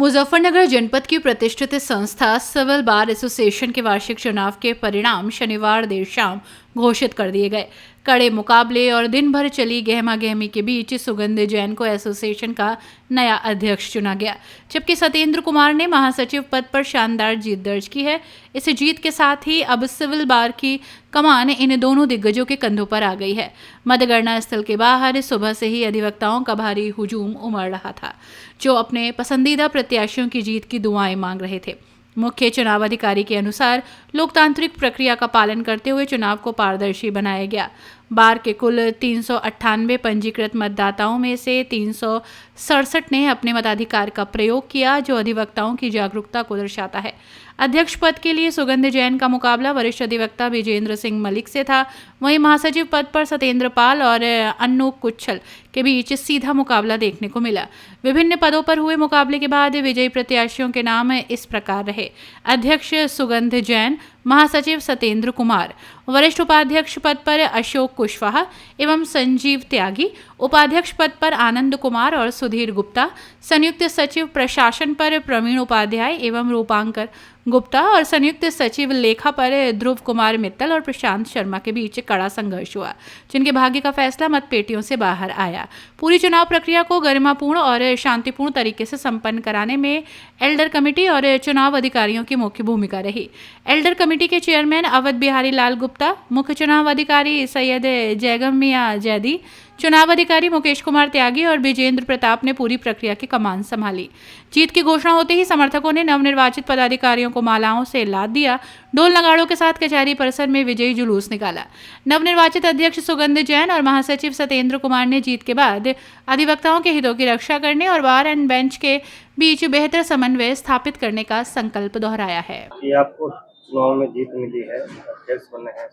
मुजफ्फरनगर जनपद की प्रतिष्ठित संस्था सिविल बार एसोसिएशन के वार्षिक चुनाव के परिणाम शनिवार देर शाम घोषित कर दिए गए। कड़े मुकाबले और दिन भर चली गहमा गहमी के बीच सुगंध जैन को एसोसिएशन का नया अध्यक्ष चुना गया, जबकि सत्येंद्र कुमार ने महासचिव पद पर शानदार जीत दर्ज की है। इस जीत के साथ ही अब सिविल बार की कमान इन दोनों दिग्गजों के कंधों पर आ गई है। मतगणना स्थल के बाहर सुबह से ही अधिवक्ताओं का भारी हुजूम उमड़ रहा था, जो अपने पसंदीदा प्रत्याशियों की जीत की दुआएं मांग रहे थे। मुख्य चुनाव अधिकारी के अनुसार लोकतांत्रिक प्रक्रिया का पालन करते हुए चुनाव को पारदर्शी बनाया गया। बार के कुल 398 पंजीकृत मतदाताओं में से 367 ने अपने मताधिकार का प्रयोग किया, जो अधिवक्ताओं की जागरूकता को दर्शाता है। अध्यक्ष पद के लिए सुगंध जैन का मुकाबला वरिष्ठ अधिवक्ता विजेंद्र सिंह मलिक से था। वहीं महासचिव पद पर सत्येंद्र पाल और अन्नू कुच्छल के बीच सीधा मुकाबला देखने को मिला। विभिन्न पदों पर हुए मुकाबले के बाद विजयी प्रत्याशियों के नाम इस प्रकार रहे: अध्यक्ष सुगंध जैन, महासचिव सत्येंद्र कुमार, वरिष्ठ उपाध्यक्ष पद पर अशोक कुशवाहा एवं संजीव त्यागी, उपाध्यक्ष पद पर आनंद कुमार और सुधीर गुप्ता, संयुक्त सचिव प्रशासन पर प्रवीण उपाध्याय एवं रूपांकर गुप्ता और संयुक्त सचिव लेखा पर ध्रुव कुमार मित्तल और प्रशांत शर्मा के बीच कड़ा संघर्ष हुआ, जिनके भाग्य का फैसला मतपेटियों से बाहर आया। पूरी चुनाव प्रक्रिया को गरिमापूर्ण और शांतिपूर्ण तरीके से संपन्न कराने में एल्डर कमेटी और चुनाव अधिकारियों की मुख्य भूमिका रही। एल्डर कमेटी के चेयरमैन अवध बिहारी लाल गुप्ता, मुख्य चुनाव अधिकारी सैयद जैगम मियां जैदी, चुनाव अधिकारी मुकेश कुमार त्यागी और विजेंद्र प्रताप ने पूरी प्रक्रिया की कमान संभाली। जीत की घोषणा होते ही समर्थकों ने नवनिर्वाचित पदाधिकारियों को मालाओं से लाद दिया। ढोल नगाड़ों के साथ कचहरी परिसर में विजयी जुलूस निकाला। नवनिर्वाचित अध्यक्ष सुगंध जैन और महासचिव सत्येंद्र कुमार ने जीत के बाद अधिवक्ताओं के हितों की रक्षा करने और बार एंड बेंच के बीच बेहतर समन्वय स्थापित करने का संकल्प दोहराया है। आपको चुनाव में जीत मिली है, अध्यक्ष बने हैं,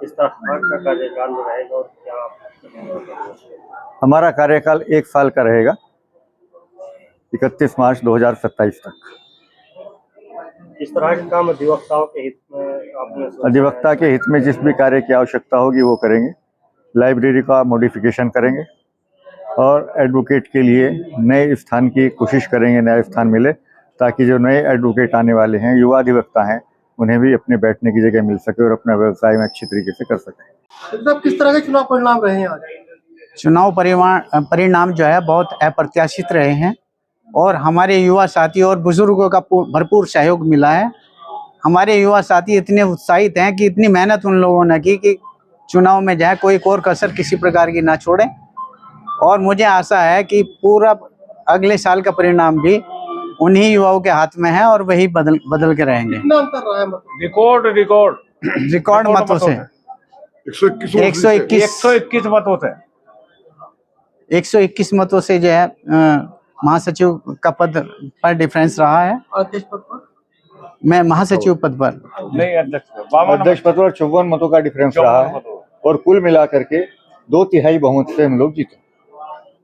इस तरह का कार्यकाल रहेगा और क्या? हमारा कार्यकाल 1 साल का रहेगा, 31 मार्च 2027 तक। इस तरह के काम अधिवक्ताओं के हित में आपने अधिवक्ता के हित में जिस भी कार्य की आवश्यकता होगी वो करेंगे। लाइब्रेरी का मॉडिफिकेशन करेंगे और एडवोकेट के लिए नए स्थान की कोशिश करेंगे, नया स्थान मिले, ताकि जो नए एडवोकेट आने वाले हैं, युवा अधिवक्ता हैं, उन्हें भी अपने बैठने की जगह मिल सके और अपना व्यवसाय में अच्छी तरीके से कर सकें। किस तरह के चुनाव परिणाम रहे हैं आज? चुनाव परिणाम जो है बहुत अप्रत्याशित रहे हैं और हमारे युवा साथी और बुजुर्गों का भरपूर सहयोग मिला है। हमारे युवा साथी इतने उत्साहित हैं कि इतनी मेहनत उन लोगों ने की कि चुनाव में जो है कोई और कसर किसी प्रकार की ना छोड़े, और मुझे आशा है कि पूरा अगले साल का परिणाम भी उन्हीं युवाओं के हाथ में है और वही बदल के रहेंगे। कितना अंतर रहा है? रिकॉर्ड मतों से 121 मतों से 121 मतों से जो है महासचिव का पद पर डिफरेंस रहा है। अध्यक्ष पद पर मैं महासचिव पद पर नहीं, अध्यक्ष पद पर 54 मतों का डिफरेंस रहा है और कुल मिलाकर के 2/3 बहुमत से हम लोग जीते।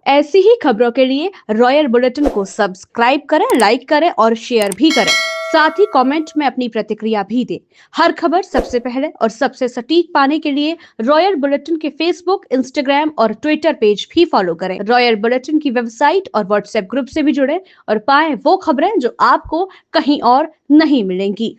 ऐसी ही खबरों के लिए रॉयल बुलेटिन को सब्सक्राइब करें, लाइक करें और शेयर भी करें। साथ ही कमेंट में अपनी प्रतिक्रिया भी दें। हर खबर सबसे पहले और सबसे सटीक पाने के लिए रॉयल बुलेटिन के फेसबुक, इंस्टाग्राम और ट्विटर पेज भी फॉलो करें। रॉयल बुलेटिन की वेबसाइट और व्हाट्सएप ग्रुप से भी जुड़ें और पाएं वो खबरें जो आपको कहीं और नहीं मिलेंगी।